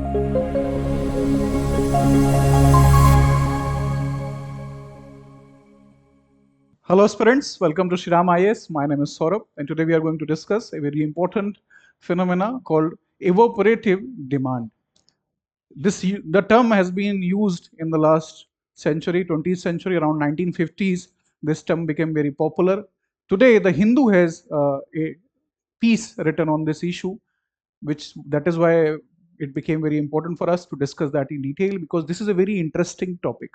Hello aspirants, welcome to Shriram IAS. My name is Saurabh and today we are going to discuss a very important phenomena called evaporative demand. The term has been used in the last century, 20th century, around 1950s. This term became very popular. Today, the Hindu has a piece written on this issue, which that is why it became very important for us to discuss that in detail, because this is a very interesting topic.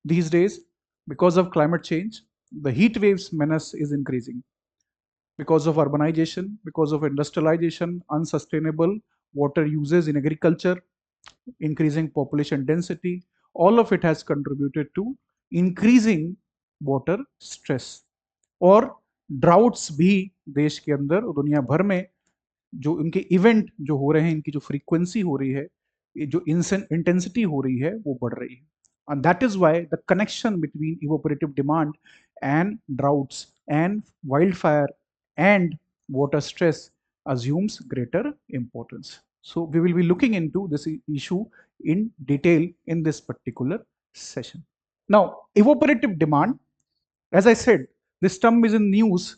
These days, because of climate change, the heat waves menace is increasing. Because of urbanization, because of industrialization, unsustainable water uses in agriculture, increasing population density, all of it has contributed to increasing water stress. और droughts भी देश के अंदर और दुनिया भर में जो इनके इवेंट जो हो रहे हैं, इनकी जो फ्रीक्वेंसी हो रही है, जो इंटेंसिटी हो रही है, वो बढ़ रही है. And that is why the connection between evaporative demand and droughts and wildfire and water stress assumes greater importance. So we will be looking into this issue in detail in this particular session. Now, evaporative demand, as I said, this term is in news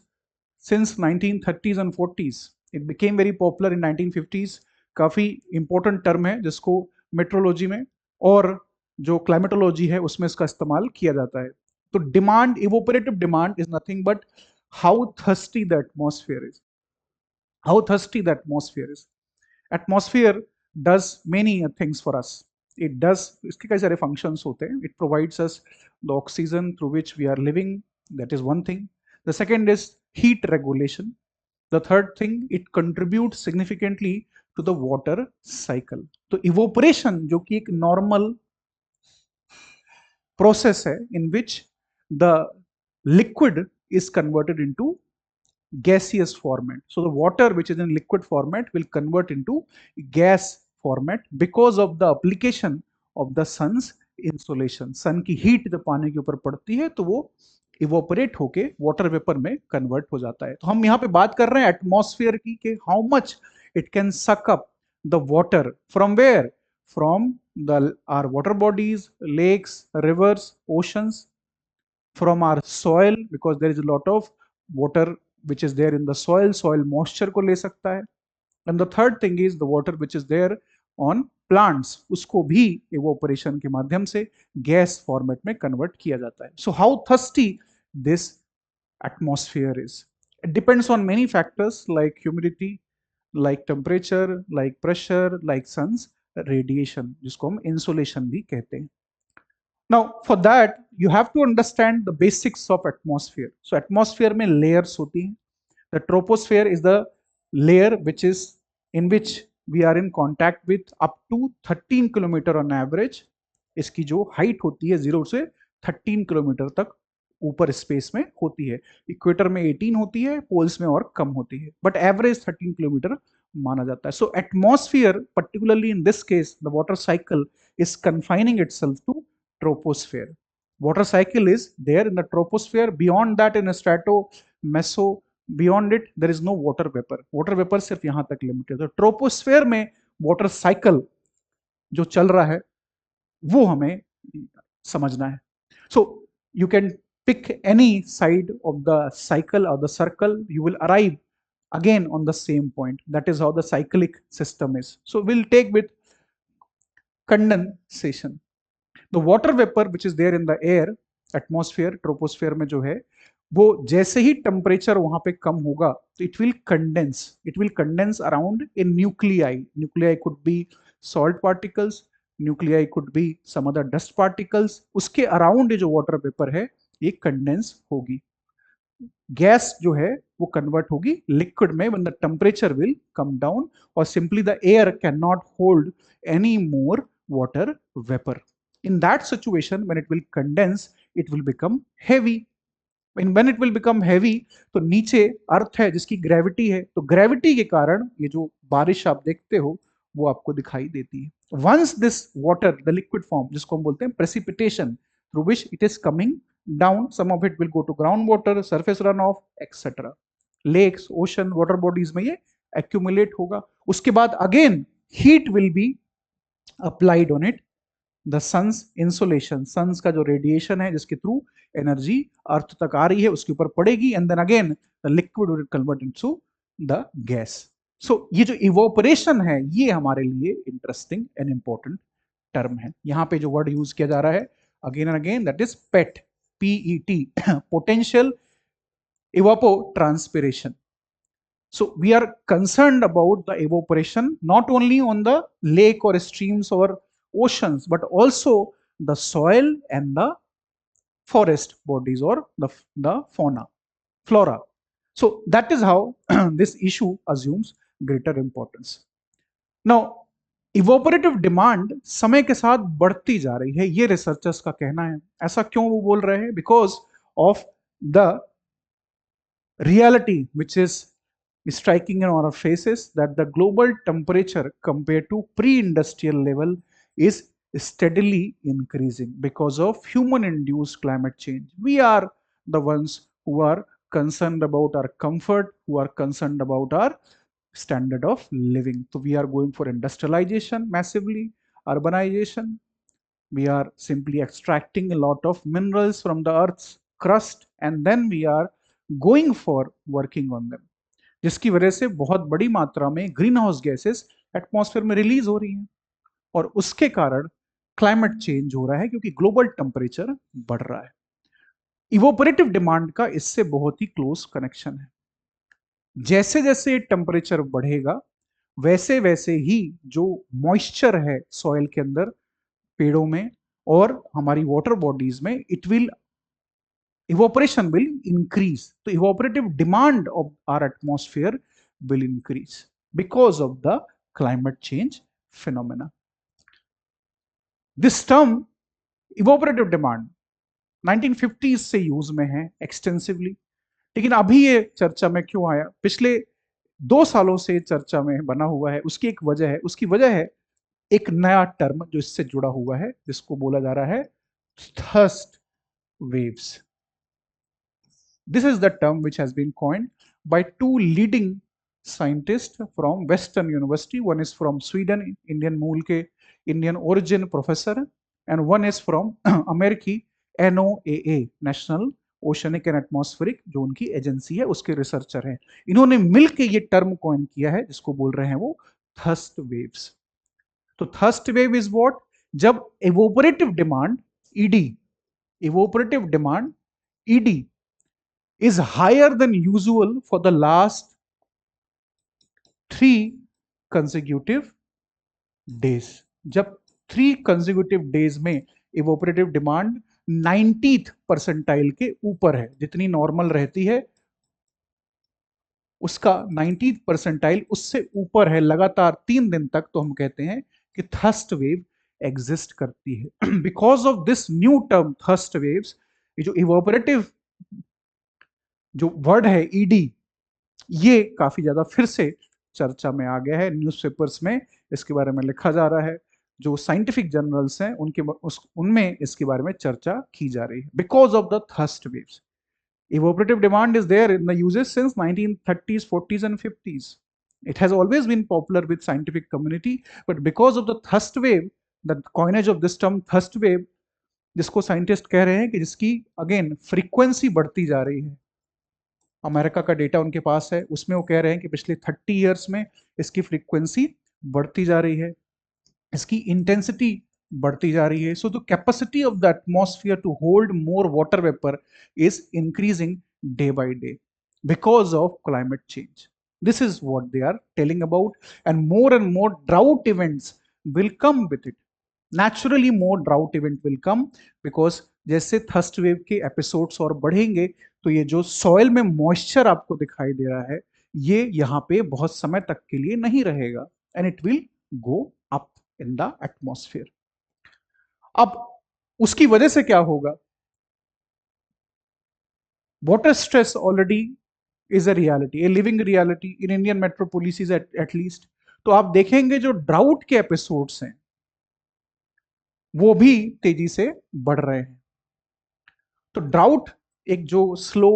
since 1930s and 40s. It became very popular in 1950s. काफी important term है जिसको metrology में और जो climatology है उसमें इसका इस्तेमाल किया जाता है. तो demand, evaporative demand is nothing but how thirsty the atmosphere is. How thirsty the atmosphere is. Atmosphere does many things for us. It does, इसके कई सारे फंक्शंस होते हैं. It provides us the oxygen through which we are living. That is one thing. The second is heat regulation. The third thing, it contributes significantly to the water cycle. तो evaporation जो कि एक normal process है in which the liquid is converted into gaseous format. So the water which is in liquid format will convert into gas format because of the application of the sun's insolation. sun की heat जब पानी के ऊपर पड़ती है तो वो evaporate होके वाटर वेपर में कन्वर्ट हो जाता है. तो हम यहाँ पे बात कर रहे हैं एटमॉस्फेयर की कि how much it can suck up the water from where, from the our water bodies, lakes, rivers, oceans, from our soil because there is a lot of water which is there in the soil moisture को ले सकता है. and the third thing is the water which is there on plants, उसको भी evaporation के माध्यम से gas format में convert किया जाता है. so how thirsty this atmosphere is, it depends on many factors like humidity, like temperature, like pressure, like sun's radiation, जिसको हम insolation भी कहते हैं. Now for that you have to understand the basics of atmosphere. So atmosphere में layers होती हैं. The troposphere is the layer which is in which we are in contact with up to 13 kilometre on average. इसकी जो height होती है 0 से 13 kilometre तक ऊपर स्पेस में होती है. इक्वेटर में 18 होती है, पोल्स में और कम होती है, बट एवरेज 13 किलोमीटर माना जाता है. So atmosphere, particularly in this case the water cycle is confining itself to troposphere. Water cycle is there in the troposphere. Beyond that, in a strato, meso, beyond it, there is no water vapor. Water vapor सिर्फ यहाँ तक limited है. Troposphere में water cycle जो चल रहा है वो हमें समझना है. So you can pick any side of the cycle or the circle, you will arrive again on the same point. That is how the cyclic system is. So we'll take with condensation. The water vapor which is there in the air, atmosphere, troposphere में जो है वो जैसे ही temperature वहां पे कम होगा तो it will condense around in nuclei. Nuclei could be salt particles, nuclei could be some other dust particles. उसके अराउंड जो वाटर वेपर है ये कंडेंस होगी. गैस जो है वो कन्वर्ट होगी लिक्विड में when the temperature will come down, और simply the air can not hold any more water vapour. In that situation, when it will condense, it will become heavy. When it will become heavy, तो नीचे अर्थ है जिसकी gravity है, तो gravity के कारण ये जो बारिश आप देखते हो वो आपको दिखाई देती है. Once this water, the liquid form, जिसको हम बोलते हैं precipitation, through which it is coming down, some of it will go to groundwater, surface runoff, etc. Lakes, ocean, water bodies में ये accumulate होगा. उसके बाद again heat will be applied on it the sun's insolation, sun's का जो radiation है जिसके through energy अर्थ तक आ रही है उसके ऊपर पड़ेगी, and then again the liquid will convert into the gas. So ये जो इवोपरेशन है ये हमारे लिए इंटरेस्टिंग एंड इंपॉर्टेंट टर्म है. यहाँ पे जो वर्ड यूज किया जा रहा है again and again that is pet, PET, potential evapotranspiration. So we are concerned about the evaporation not only on the lake or streams or oceans but also the soil and the forest bodies or the flora. So that is how this issue assumes greater importance. Now evaporative demand समय के साथ बढ़ती जा रही है, ये researchers का कहना है. ऐसा क्यों वो बोल रहे हैं? Because of the reality which is striking in our faces that the global temperature compared to pre-industrial level is steadily increasing because of human induced climate change. We are the ones who are concerned about our comfort, who are concerned about our standard of living. So we are going for industrialization massively, urbanization. We are simply extracting a lot of minerals from the earth's crust and then we are going for working on them, जिसकी वजह से बहुत बड़ी मात्रा में green house gases atmosphere में release हो रही हैं और उसके कारण क्लाइमेट चेंज हो रहा है क्योंकि ग्लोबल टेम्परेचर बढ़ रहा है. इवोपरेटिव डिमांड का इससे बहुत ही क्लोज कनेक्शन है. जैसे जैसे टेम्परेचर बढ़ेगा वैसे वैसे ही जो मॉइस्चर है सॉइल के अंदर, पेड़ों में और हमारी वाटर बॉडीज में, it will evaporation will increase. So evaporative demand of our atmosphere will increase because of the climate change phenomena. This term evaporative demand 1950s से यूज में है एक्सटेंसिवली, लेकिन अभी ये चर्चा में क्यों आया? पिछले 2 सालों से चर्चा में बना हुआ है. उसकी एक वजह है, उसकी वजह है एक नया टर्म जो इससे जुड़ा हुआ है जिसको बोला जा रहा है thirst waves. This is the term which has been coined by 2 leading scientists from Western University. One is from Sweden, Indian मूल के Indian origin professor, and one is from America, NOAA, National Oceanic and Atmospheric, जो उनकी agency है उसके researcher हैं. इन्होंने मिलकर ये टर्म कॉइन किया है जिसको बोल रहे हैं वो थर्स्ट वेव्स. तो थर्स्ट वेव इज व्हाट? जब एवोपरेटिव demand ED, evaporative demand ED is higher than usual for the last 3 consecutive days. जब 3 consecutive days में evaporative demand 90th परसेंटाइल के ऊपर है, जितनी नॉर्मल रहती है उसका 90th परसेंटाइल उससे ऊपर है लगातार 3 दिन तक, तो हम कहते हैं कि थर्स्ट वेव एग्जिस्ट करती है. Because of this new term thirst waves, ये जो इवोपरेटिव जो वर्ड है ED, ये काफी ज्यादा फिर से चर्चा में आ गया है. न्यूज़पेपर्स में इसके बारे में लिखा जा रहा है, जो साइंटिफिक जर्नल्स हैं उनमें इसके बारे में चर्चा की जा रही है. Because of the thirst waves, evaporative demand is there in the uses since 1930s, 40s and 50s. It has always been popular with scientific community, but because of the thirst wave, the coinage of this term thirst wave, जिसको scientist कह रहे हैं कि जिसकी again frequency बढ़ती जा रही है. अमेरिका का डेटा उनके पास है, उसमें वो कह रहे हैं कि पिछले 30 इयर्स में इसकी फ्रीक्वेंसी बढ़ती जा रही है, इसकी इंटेंसिटी बढ़ती जा रही है. So the capacity of the atmosphere to hold more water vapour is increasing day by day because of climate change. This is what they are telling about, and more drought events will come with it. Naturally more drought event will come because जैसे thirst wave के episodes और बढ़ेंगे तो ये जो soil में moisture आपको दिखाई दे रहा है ये यहाँ पे बहुत समय तक के लिए नहीं रहेगा, and it will go up in the atmosphere. अब उसकी वजह से क्या होगा? Water stress already is a reality, a living reality in Indian metropolis at least. तो आप देखेंगे जो ड्राउट के एपिसोड्स हैं वो भी तेजी से बढ़ रहे हैं. तो ड्राउट एक जो स्लो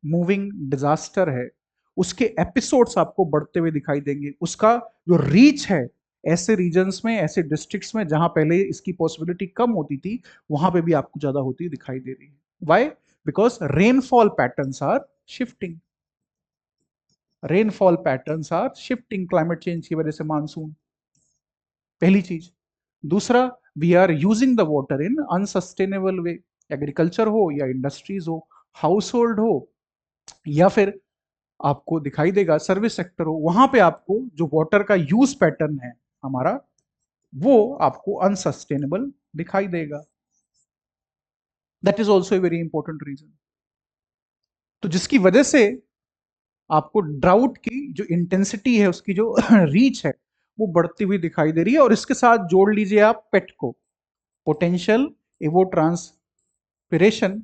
मूविंग डिजास्टर है उसके एपिसोड्स आपको बढ़ते हुए दिखाई देंगे. उसका जो रीच है ऐसे रीजन्स में, ऐसे डिस्ट्रिक्ट्स में जहां पहले इसकी पॉसिबिलिटी कम होती थी, वहां पे भी आपको ज्यादा होती दिखाई दे रही है। Why? Because rainfall patterns are shifting. Rainfall patterns are shifting climate change की वजह से, मानसून, पहली चीज। दूसरा, we are using the water in unsustainable way. Agriculture हो या इंडस्ट्रीज हो, हाउस होल्ड हो, या फिर आपको दिखाई देगा सर्विस सेक्टर हो, वहां पे आपको जो वाटर का यूज पैटर्न है हमारा, वो आपको अनसस्टेनेबल दिखाई देगा। That is also a very important reason. तो जिसकी वजह से आपको ड्राउट की जो इंटेंसिटी है, उसकी जो रीच है, वो बढ़ती हुई दिखाई दे रही है। और इसके साथ जोड़ लीजिए आप पेट को, पोटेंशियल एवोट्रांसपिरेशन,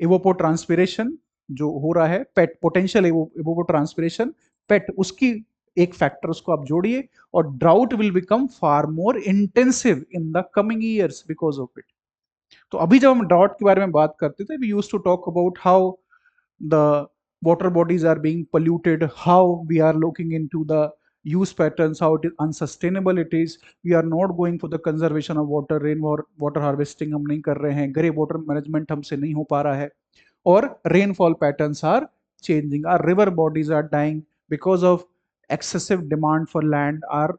एवोपोट्रांसपिरेशन जो हो रहा है, पेट पोटेंशियल एवोपोट्रांसपिरेशन, पेट, उसकी एक फैक्टर उसको आप जोड़िए, और drought will become far more intensive in the coming years because of it. तो अभी जब हम ड्राउट के बारे में बात करते थे, we used to talk about how the water bodies are being polluted, how we are looking into the use patterns, how it is unsustainable it is, we are not going for the conservation of water, rain water harvesting हम नहीं कर रहे हैं, grey water management हमसे नहीं हो पा रहा है, और rainfall patterns are changing, our river bodies are dying because of excessive demand for land, our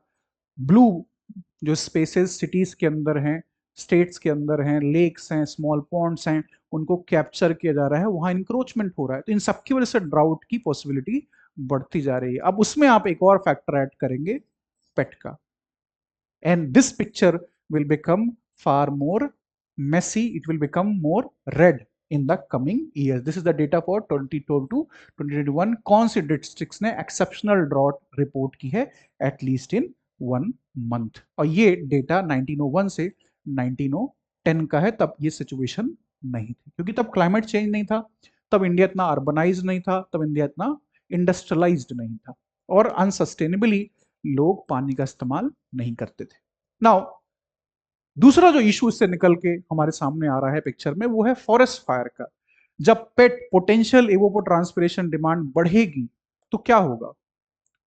blue जो स्पेसेस सिटीज के अंदर हैं, स्टेट्स के अंदर हैं, लेक्स हैं, स्मॉल पॉन्ड्स हैं, उनको कैप्चर किया जा रहा है, वहां इंक्रोचमेंट हो रहा है। तो इन सबकी वजह से ड्राउट की पॉसिबिलिटी बढ़ती जा रही है। अब उसमें आप एक और फैक्टर ऐड करेंगे, पेट का, and this picture will become far more messy, it will become more red in the coming year. This is the data for 2022-2021। कौन से डिस्ट्रिक्ट्स ने एक्सेप्शनल ड्रॉट रिपोर्ट की है एटलीस्ट इन 1 मंथ। और ये डेटा 1901 से 1910 का है, तब ये सिचुएशन नहीं थी, क्योंकि तब क्लाइमेट चेंज नहीं था, तब इंडिया इतना अर्बनाइज नहीं था, तब इंडिया इतना इंडस्ट्रियलाइज्ड नहीं था, और अनसस्टेनेबली लोग पानी का इस्तेमाल नहीं करते थे। नाउ दूसरा जो इशू इससे निकल के हमारे सामने आ रहा है पिक्चर में, वो है फॉरेस्ट फायर का। जब पेट पोटेंशियल एवोपोट्रांसपिरेशन डिमांड बढ़ेगी तो क्या होगा?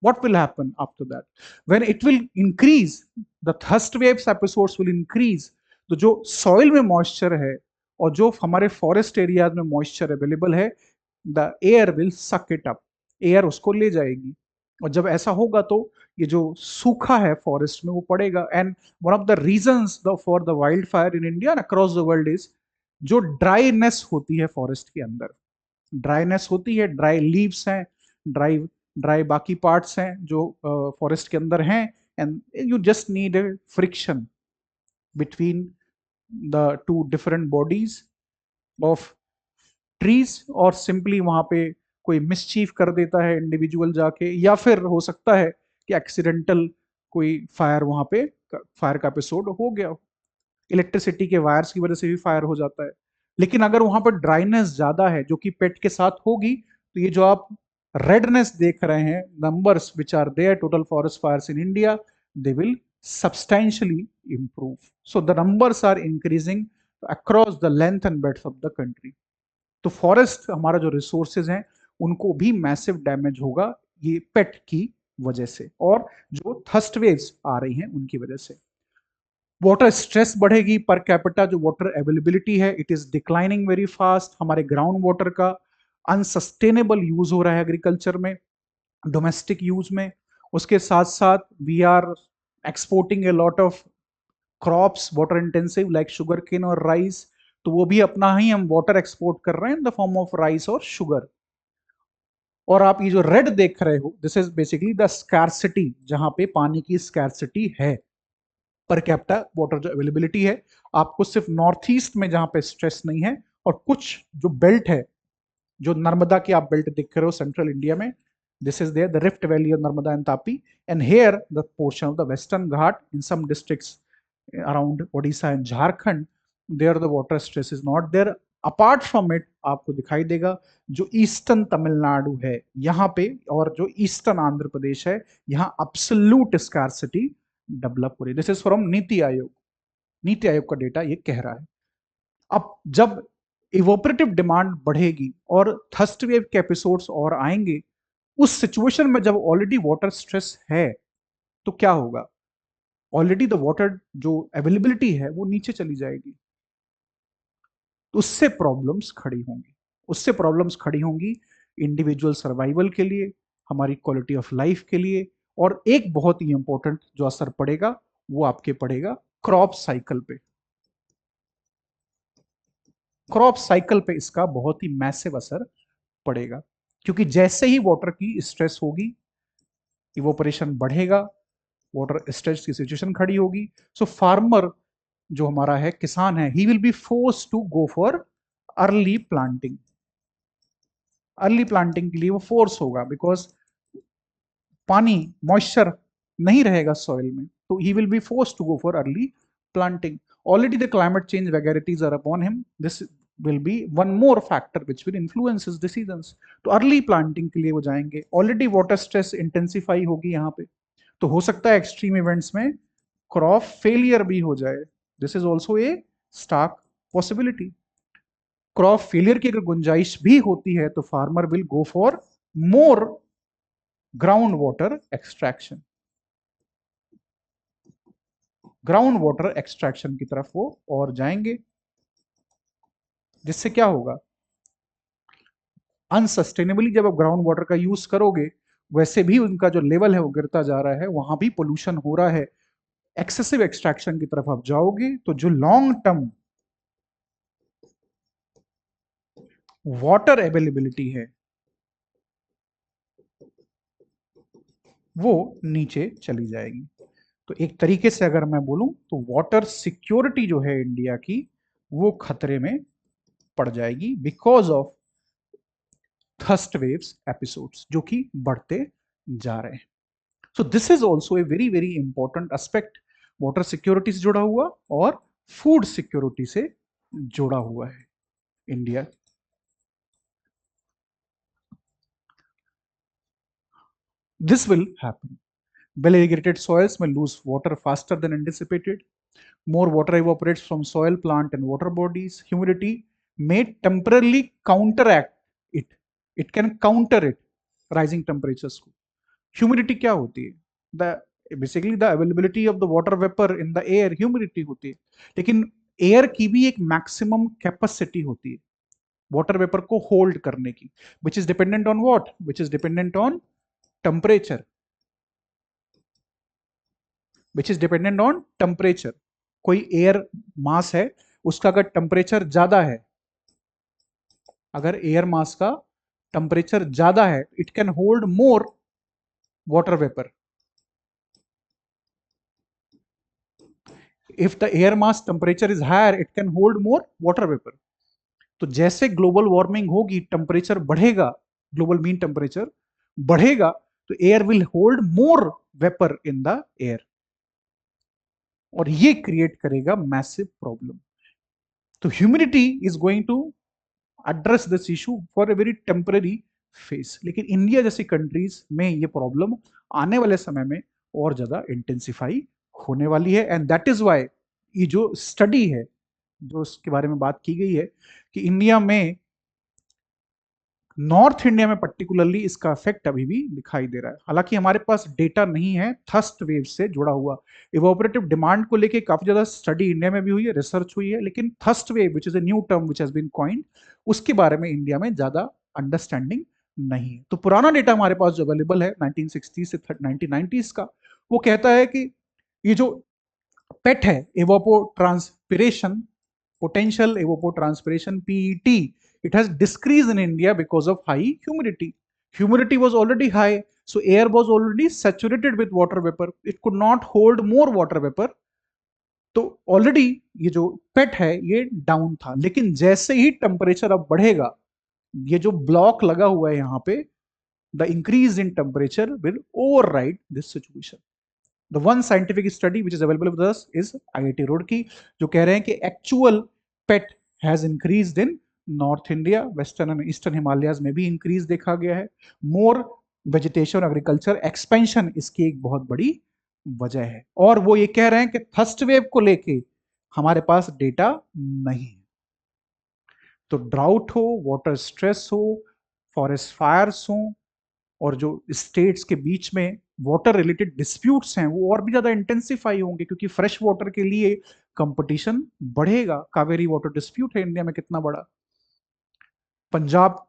what will happen after that? When it will increase, the thrust waves episodes will increase, तो जो सॉइल में मॉइस्चर है और जो हमारे फॉरेस्ट एरियाज में मॉइस्चर अवेलेबल है, द एयर विल सक इट अप, एयर उसको ले जाएगी। और जब ऐसा होगा तो ये जो सूखा है फॉरेस्ट में वो पड़ेगा। And one of the reasons for the wild fire in India and across the world is जो ड्राईनेस होती है फॉरेस्ट के अंदर, ड्राईनेस होती है, ड्राई लीव्स हैं, ड्राई बाकी पार्ट्स हैं जो फॉरेस्ट के अंदर हैं, and you just need a friction between the two different bodies of trees, और सिंपली वहां पे कोई मिसचीफ कर देता है इंडिविजुअल जाके, या फिर हो सकता है कि एक्सीडेंटल कोई फायर वहां पे, फायर का एपिसोड हो गया, इलेक्ट्रिसिटी के वायर्स की वजह से भी फायर हो जाता है। लेकिन अगर वहां पर ड्राइनेस ज्यादा है जो कि पेट के साथ होगी, तो ये जो आप रेडनेस देख रहे हैं, numbers which are there, total forest fires in India, they will substantially improve. So the numbers are increasing across the length and breadth of the country. तो फॉरेस्ट हमारा जो रिसोर्सेज हैं उनको भी मैसिव डैमेज होगा ये पेट की वजह से, और जो थर्स्ट वेव्स आ रही हैं उनकी वजह से। वाटर स्ट्रेस बढ़ेगी, पर कैपिटा जो वाटर अवेलेबिलिटी है it is declining very fast. हमारे ग्राउंड वाटर का अनसस्टेनेबल यूज हो रहा है एग्रीकल्चर में, डोमेस्टिक यूज में। उसके साथ साथ we are exporting a lot of crops water intensive like sugar cane और राइस, तो वो भी अपना ही हम वाटर एक्सपोर्ट कर रहे हैं in the form of rice और शुगर। और आप ये जो रेड देख रहे हो, this is basically the scarcity, जहां पे पानी की स्कैरसिटी है, पर कैपिटा वाटर जो अवेलेबिलिटी है। आपको सिर्फ नॉर्थ ईस्ट में जहां पे स्ट्रेस नहीं है, और कुछ जो बेल्ट है, जो नर्मदा की आप बेल्ट देख रहे हो सेंट्रल इंडिया में, this is there the rift valley of Narmada and Tapi, and here the portion of the western ghat in some districts around Odisha and Jharkhand, there the water stress is not there. apart from it आपको दिखाई देगा जो eastern Tamil Nadu है यहाँ पे, और जो eastern Andhra Pradesh है, यहाँ absolute scarcity डेवलप हो रही है। This is from NITI Aayog, NITI Aayog का डेटा ये कह रहा है। अब जब इवोपरेटिव डिमांड बढ़ेगी और थर्स्ट वेव के एपिसोड्स और आएंगे, उस सिचुएशन में जब ऑलरेडी वाटर स्ट्रेस है, तो क्या होगा? ऑलरेडी द वाटर जो अवेलेबिलिटी है वो नीचे चली जाएगी। तो उससे प्रॉब्लम्स खड़ी होंगी इंडिविजुअल सर्वाइवल के लिए, हमारी क्वालिटी ऑफ लाइफ के लिए। और एक बहुत ही इंपॉर्टेंट जो असर पड़ेगा वो आपके पड़ेगा क्रॉप साइकिल पे। क्रॉप साइकिल पे इसका बहुत ही मैसिव असर पड़ेगा, क्योंकि जैसे ही वाटर की स्ट्रेस होगी, इवोपरेशन बढ़ेगा, वाटर स्ट्रेस की सिचुएशन खड़ी होगी, सो फार्मर जो हमारा है, किसान है, he will be force to go for early planting. Early planting के लिए वो फोर्स होगा, बिकॉज पानी, मॉइस्चर नहीं रहेगा सॉइल में, तो he will be force to go for early planting. Already the climate change vagaries are upon him, this will be one more factor which will influence his decisions। तो early planting के लिए वो जाएंगे। Already water stress intensify होगी यहाँ पे, तो हो सकता है एक्सट्रीम इवेंट्स में क्रॉप फेलियर भी हो जाए। This is also a stark possibility. Crop failure की अगर गुंजाइश भी होती है तो farmer will go for more ground water extraction. Ground water extraction की तरफ वो और जाएंगे, जिससे क्या होगा, अनसस्टेनेबली जब आप ग्राउंड वाटर का यूज करोगे, वैसे भी उनका जो लेवल है वो गिरता जा रहा है, वहां भी पोल्यूशन हो रहा है। एक्सेसिव एक्सट्रैक्शन की तरफ आप जाओगे तो जो लॉन्ग टर्म वाटर अवेलेबिलिटी है वो नीचे चली जाएगी। तो एक तरीके से अगर मैं बोलूं तो वाटर सिक्योरिटी जो है इंडिया की, वो खतरे में पड़ जाएगी, because of thirst waves episodes जो कि बढ़ते जा रहे हैं। So this is also a very very important aspect, water security से जुड़ा हुआ और फूड सिक्योरिटी से जुड़ा हुआ है India. This will happen, well irrigated soils may lose water faster than anticipated. More water evaporates from soil, plant, and water bodies. Humidity may temporarily counteract it. It can counter it, rising temperatures को। Humidity क्या होती है? The basically the availability of the water vapor in the air, humidity होती है। लेकिन air की भी एक मैक्सिमम कैपेसिटी होती है वाटर वेपर को होल्ड करने की, which is dependent on what? Which is dependent on temperature, which is dependent on temperature. कोई एयर मास है, उसका अगर टेम्परेचर ज्यादा है, अगर एयर मास का टेम्परेचर ज्यादा है, it can hold more water vapour. If the air mass temperature is higher, it can hold more water vapour. तो जैसे ग्लोबल वार्मिंग होगी, टेम्परेचर बढ़ेगा, ग्लोबल मीन टेम्परेचर बढ़ेगा, तो air will hold more vapour in the air, और ये create करेगा massive problem. तो humidity is going to address this issue for a very temporary phase. लेकिन इंडिया जैसी कंट्रीज में ये प्रॉब्लम आने वाले समय में और ज्यादा इंटेंसिफाई होने वाली है। एंड दैट इज वाई ये जो स्टडी है, जो इसके बारे में बात की गई है कि इंडिया में, नॉर्थ इंडिया में पर्टिकुलरली इसका इफेक्ट अभी भी दिखाई दे रहा है। हालांकि हमारे पास डेटा नहीं है थर्स्ट वेव से जुड़ा हुआ। इवोपरेटिव डिमांड को लेके काफी ज्यादा स्टडी इंडिया में भी हुई है, रिसर्च हुई है, लेकिन thirst wave which is a new term which has been coined, उसके बारे में इंडिया में ज्यादा अंडरस्टैंडिंग नहीं है। तो पुराना डेटा हमारे पास जो अवेलेबल है 1960 से 1990s का, वो कहता है कि ये जो पेट है, एवोपो transpiration, potential evapotranspiration PET, it has decreased in India because of high humidity. Humidity was already high, so air was already saturated with water vapor. It could not hold more water vapor. तो already ये जो पेट है ये down था, लेकिन जैसे ही temperature अब बढ़ेगा, ये जो ब्लॉक लगा हुआ है यहाँ पे, the increase in temperature will override this situation. The one scientific study which is available with us is IIT Roorkee, जो कह रहे हैं कि actual pet has increased in north India, western and eastern Himalayas में भी इंक्रीज देखा गया है। मोर वेजिटेशन, एग्रीकल्चर एक्सपेंशन इसकी एक बहुत बड़ी वजह है। और वो ये कह रहे हैं कि फर्स्ट वेव को लेके हमारे पास डेटा नहीं है। तो ड्राउट हो, वाटर स्ट्रेस हो, फॉरेस्ट फायर्स हो, और जो स्टेट्स के बीच में वाटर रिलेटेड डिस्प्यूट्स हैं वो और भी ज्यादा इंटेंसिफाई होंगे, क्योंकि फ्रेश वाटर के लिए कंपटीशन बढ़ेगा। कावेरी वाटर डिस्प्यूट है इंडिया में कितना बड़ा, पंजाब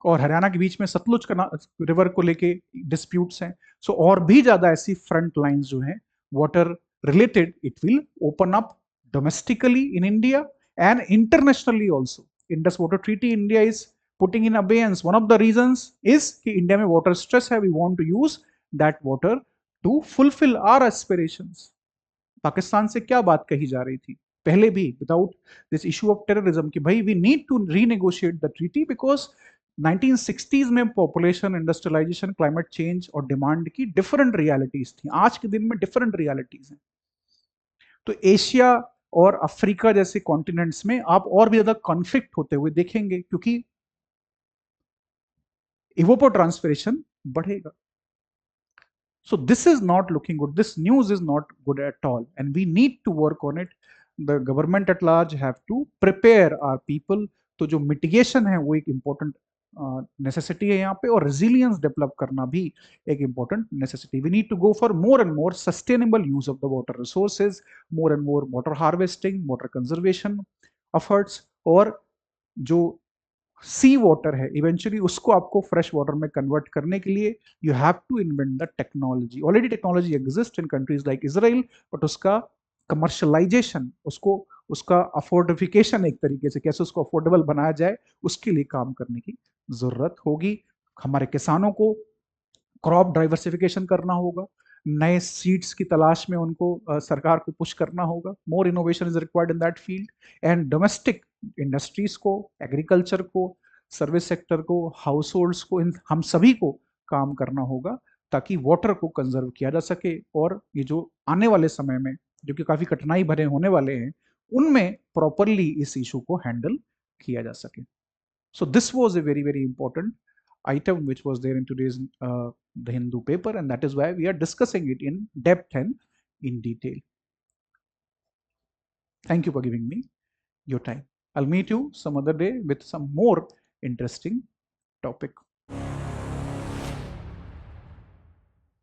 और हरियाणा के बीच में सतलुज का रिवर को लेके डिस्प्यूट्स हैं। सो और भी ज्यादा ऐसी फ्रंट लाइंस जो हैं water related, it will open up domestically in India and internationally also. Indus Water Treaty India is putting in abeyance. One of the reasons is कि इंडिया में water stress है, we want to use that water to fulfill our aspirations. Pakistan से क्या बात कही जा रही थी पहले भी, without this issue of terrorism, कि भाई we need to renegotiate the treaty because 1960s में पॉपुलेशन, इंडस्ट्रियलाइजेशन, क्लाइमेट चेंज और डिमांड की डिफरेंट रियलिटीज थी। आज के दिन में डिफरेंट रियलिटीज हैं। तो एशिया और अफ्रीका जैसे कॉन्टिनेंट्स में आप और भी ज्यादा कॉन्फ्लिक्ट होते हुए देखेंगे, क्योंकि इवोपो ट्रांसपिरेशन बढ़ेगा। So this is not looking good. This news is not good at all, and we need to work on it. The government at large have to prepare our people. तो जो mitigation है वो एक important necessity है यहाँ पे, और resilience develop करना भी एक important necessity. We need to go for more and more sustainable use of the water resources, more and more water harvesting, water conservation efforts, और जो सी वाटर है इवेंचुअली उसको आपको फ्रेश वाटर में कन्वर्ट करने के लिए you have to invent the technology. Already technology exist in countries like Israel, but उसका कमर्शलाइजेशन, उसको उसका अफोर्डिफिकेशन, एक तरीके से कैसे उसको अफोर्डेबल बनाया जाए, उसके लिए काम करने की जरूरत होगी। हमारे किसानों को क्रॉप डाइवर्सिफिकेशन करना होगा, नए सीड्स की तलाश में उनको सरकार को पुश करना होगा। More innovation is required in that field, and domestic industries को, एग्रीकल्चर को, सर्विस सेक्टर को, हाउस होल्ड्स को, इन हम सभी को काम करना होगा ताकि वाटर को कंजर्व किया जा सके। और ये जो आने वाले समय में जो कि काफी कठिनाई भरे होने वाले हैं, उनमें प्रॉपरली इस इशू को हैंडल किया जा सके। So this was a very, very important item which was there in today's the Hindu paper, and that is why we are discussing it in depth and in detail. Thank you for giving me your time. I'll meet you some other day with some more interesting topic.